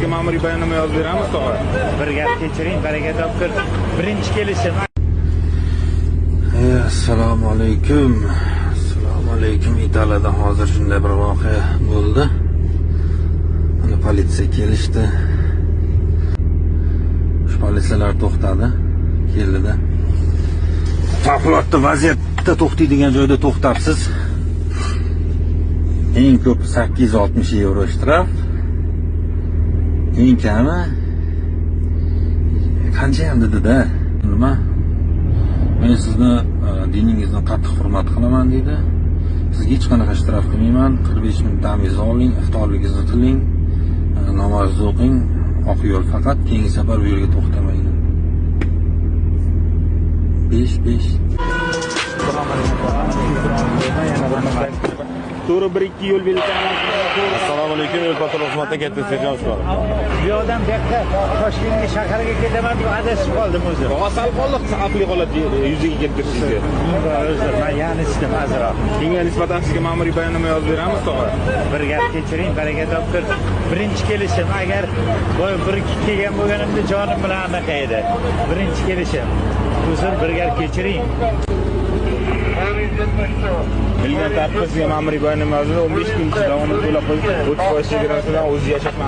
sizga ma'muriy bayonnoma yozib beramiz tog'a. Bir gap kechiring, baraka topkir. Birinchi kelishim. Assalomu alaykum. Assalomu alaykum. Italiyada hozir shunday bir voqea bo'ldi. Mana politsiya kelishdi. Shu politsiyalar to'xtadi. Keldi-da. Favqulodda vaziyatda to'xtaydigan joyda to'xtabsiz. Eng ko'p 860 euro shtraf. Eng kami qancha ham dedi-da. Nima? Men sizni diningizni qattiq hurmat qilaman dedi. Sizga hech qanaqa shtraf qilmayman. 45 minut dam oling, iftorligingizni qiling, namoz o'qing, oq yo'l faqat keyingi safar bu yerga to'xtamaydi. 5. To'g'ri 1-2 yo'l belgilangan. Assalomu alaykum, yo'l patrul xizmatiga katta serjant shular. Bu odam bu yoqqa Toshkentga shaharga ketaman deb adashib qoldim o'zi. Asal qoldi, xavfli holat yuzaga keltirishingizga. Men yana isdim azroq. Unga nisbatan sizga ma'muriy bayonnoma yozib beramiz tog'a. Bir gap kechiring, baraka topkir. Birinchi kelishim. Agar boya 1-2 kelgan bo'lganimda jonim bilan anaqa edi. Birinchi kelishim. Uzr, bir gap kechiring. Bilgan tartibda sizga ma'muriy bayonnoma yozildi. 15 kun davomida to'lab qo'yib, 30% chegarasidan o'zi yashashni